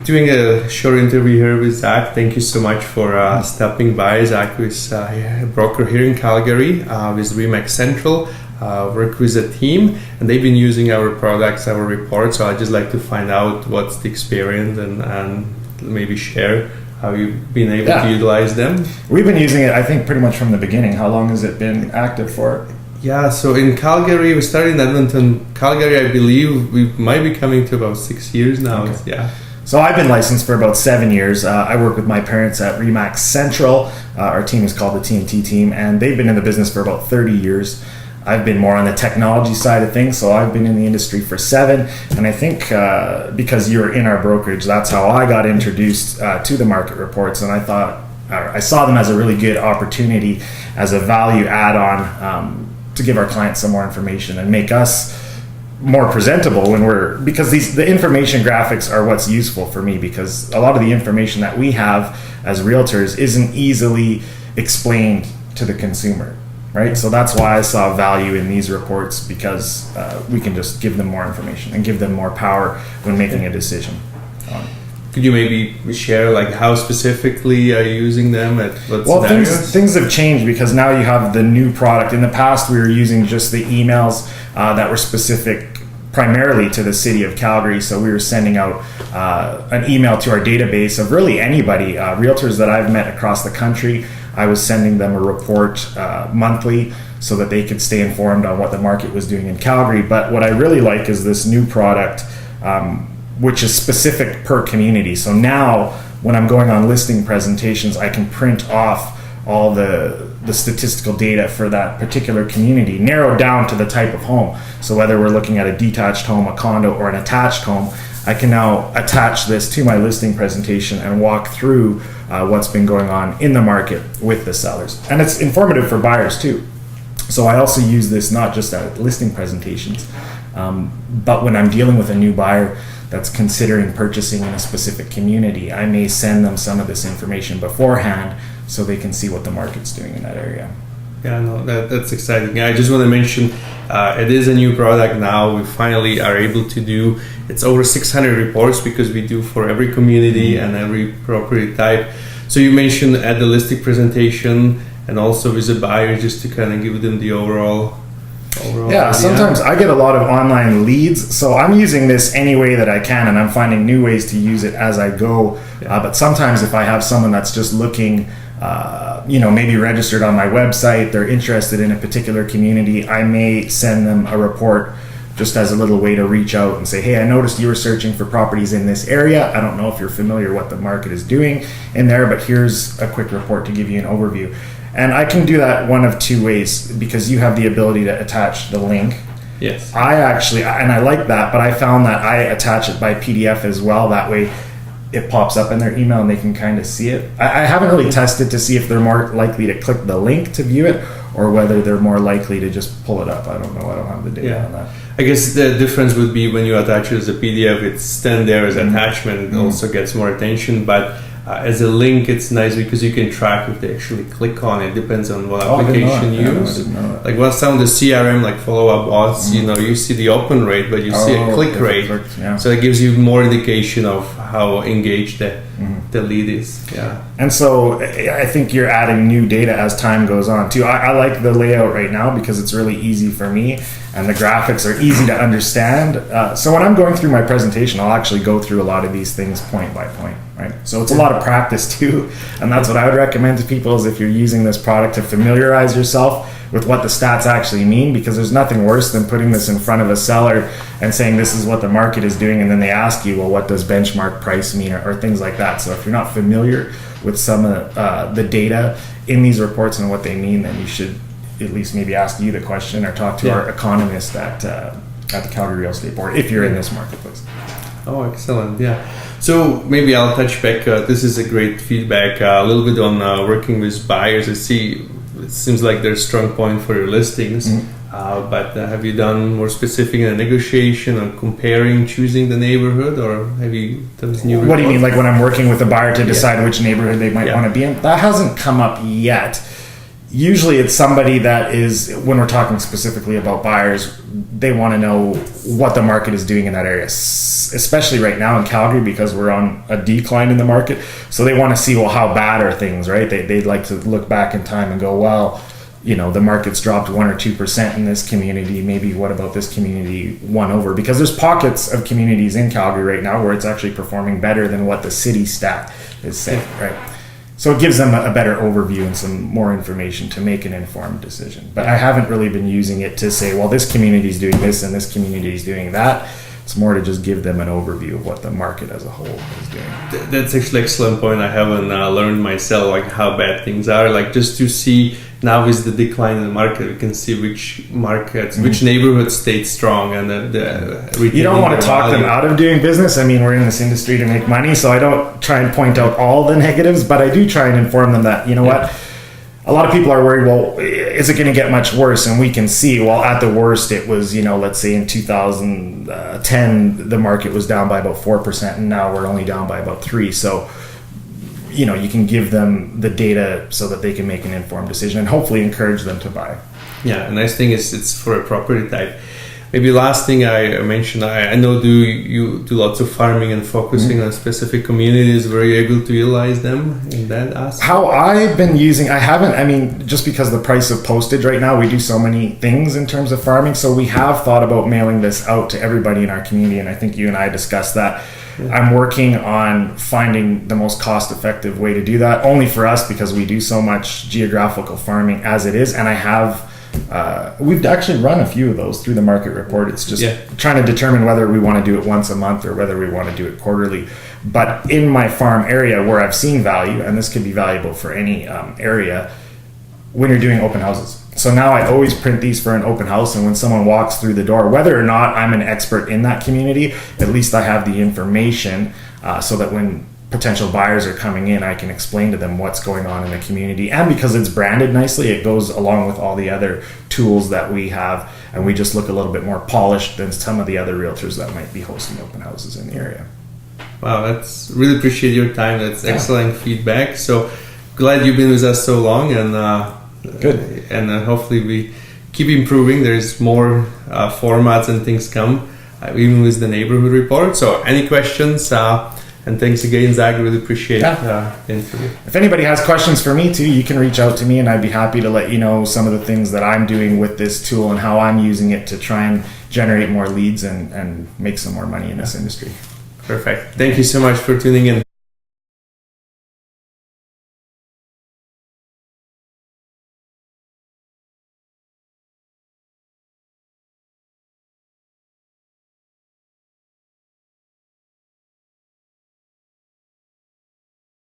doing a short interview here with Zach. Thank you so much for stopping by. Zach is a broker here in Calgary with RE/MAX Central. Work with a team, and they've been using our products, our reports. So I'd just like to find out what's the experience and maybe share how you've been able to utilize them. We've been using it, I think, pretty much from the beginning. How long has it been active for? Yeah, so in Calgary, we started in Edmonton. Calgary, I believe, we might be coming to about 6 years now. Okay. Yeah. So I've been licensed for about 7 years. I work with my parents at RE/MAX Central. Our team is called the TNT team, and they've been in the business for about 30 years. I've been more on the technology side of things, so I've been in the industry for 7. And I think because you're in our brokerage, that's how I got introduced to the market reports. And I saw them as a really good opportunity, as a value add-on to give our clients some more information and make us more presentable because the information graphics are what's useful for me, because a lot of the information that we have as realtors isn't easily explained to the consumer, right? So that's why I saw value in these reports, because we can just give them more information and give them more power when making a decision. Could you maybe share like how specifically are you using them at what scenarios? Things have changed because now you have the new product. In the past, we were using just the emails that were specific primarily to the city of Calgary. So we were sending out an email to our database of really anybody, realtors that I've met across the country. I was sending them a report monthly so that they could stay informed on what the market was doing in Calgary. But what I really like is this new product, which is specific per community. So now when I'm going on listing presentations, I can print off all the statistical data for that particular community, narrowed down to the type of home. So whether we're looking at a detached home, a condo, or an attached home, I can now attach this to my listing presentation and walk through what's been going on in the market with the sellers. And it's informative for buyers too. So I also use this not just at listing presentations, but when I'm dealing with a new buyer that's considering purchasing in a specific community, I may send them some of this information beforehand so they can see what the market's doing in that area. Yeah, no, that's exciting. Yeah, I just want to mention it is a new product now. We finally are able to do, it's over 600 reports because we do for every community and every property type. So you mentioned at the listing presentation and also with the buyer, just to kind of give them the overall idea. Sometimes I get a lot of online leads, so I'm using this any way that I can, and I'm finding new ways to use it as I go. But sometimes if I have someone that's just looking, maybe registered on my website, they're interested in a particular community, I may send them a report just as a little way to reach out and say, hey, I noticed you were searching for properties in this area. I don't know if you're familiar what the market is doing in there, but here's a quick report to give you an overview. And I can do that one of two ways, because you have the ability to attach the link. Yes. I like that, but I found that I attach it by PDF as well. That way it pops up in their email and they can kind of see it. I haven't really tested to see if they're more likely to click the link to view it or whether they're more likely to just pull it up. I don't know. I don't have the data on that. I guess the difference would be when you attach it as a PDF, it's stand there as an attachment. It also gets more attention, but as a link, it's nice because you can track if they actually click on it. Depends on what application you use. Like what some of the CRM, like follow-up bots, you see the open rate, but you see a click rate. So it gives you more indication of how engaged the lead is. Yeah. And so I think you're adding new data as time goes on too. I like the layout right now because it's really easy for me and the graphics are easy to understand. So when I'm going through my presentation, I'll actually go through a lot of these things point by point. Right. So it's a lot of practice too, and that's what I would recommend to people is if you're using this product to familiarize yourself with what the stats actually mean, because there's nothing worse than putting this in front of a seller and saying this is what the market is doing, and then they ask you, well, what does benchmark price mean, or things like that. So if you're not familiar with some of the data in these reports and what they mean, then you should at least maybe ask you the question or talk to our economist at the Calgary Real Estate Board if you're in this marketplace. Oh, excellent. Yeah. So maybe I'll touch back. This is a great feedback. A little bit on working with buyers. I see it seems like there's a strong point for your listings. But have you done more specific in a negotiation on comparing, choosing the neighborhood, or have you done this new? What do you mean, like when I'm working with a buyer to decide which neighborhood they might want to be in? That hasn't come up yet. usually it's somebody that is, when we're talking specifically about buyers, they want to know what the market is doing in that area, especially right now in Calgary, because we're on a decline in the market. So they want to see, well, how bad are things, right? They'd like to look back in time and go, well, you know, the market's dropped 1 or 2% in this community. Maybe what about this community won over? Because there's pockets of communities in Calgary right now where it's actually performing better than what the city stat is saying, right? So it gives them a better overview and some more information to make an informed decision. But I haven't really been using it to say, well, this community is doing this and this community is doing that. It's more to just give them an overview of what the market as a whole is doing. That's actually an excellent point. I haven't learned myself like how bad things are. Like just to see now is the decline in the market, we can see which markets, which neighborhoods stayed strong, and the you don't want to talk them out of doing business. I mean, we're in this industry to make money, so I don't try and point out all the negatives, but I do try and inform them that, you know what, a lot of people are worried, well, is it going to get much worse? And we can see, well, at the worst, it was, you know, let's say in 2010, the market was down by about 4%, and now we're only down by about 3%. So, you know, you can give them the data so that they can make an informed decision and hopefully encourage them to buy. Yeah, a nice thing is it's for a property type. Maybe last thing I mentioned, I know you do lots of farming and focusing on specific communities. Were you able to utilize them in that aspect? How I've been using, I haven't, I mean, just because the price of postage right now, we do so many things in terms of farming. So we have thought about mailing this out to everybody in our community. And I think you and I discussed that. I'm working on finding the most cost-effective way to do that, only for us because we do so much geographical farming as it is. And I have, we've actually run a few of those through the market report. It's just trying to determine whether we want to do it once a month or whether we want to do it quarterly. But in my farm area where I've seen value, and this could be valuable for any area, when you're doing open houses. So now I always print these for an open house, and when someone walks through the door, whether or not I'm an expert in that community, at least I have the information so that when potential buyers are coming in, I can explain to them what's going on in the community. And because it's branded nicely, it goes along with all the other tools that we have, and we just look a little bit more polished than some of the other realtors that might be hosting open houses in the area. Wow, that's really appreciate your time. That's excellent feedback. So glad you've been with us so long, and good. And hopefully we keep improving. There's more formats and things come, even with the neighborhood report. So any questions? And thanks again, Zach. Really appreciate the interview. If anybody has questions for me too, you can reach out to me, and I'd be happy to let you know some of the things that I'm doing with this tool and how I'm using it to try and generate more leads and make some more money in this industry. Perfect. Thank you so much for tuning in.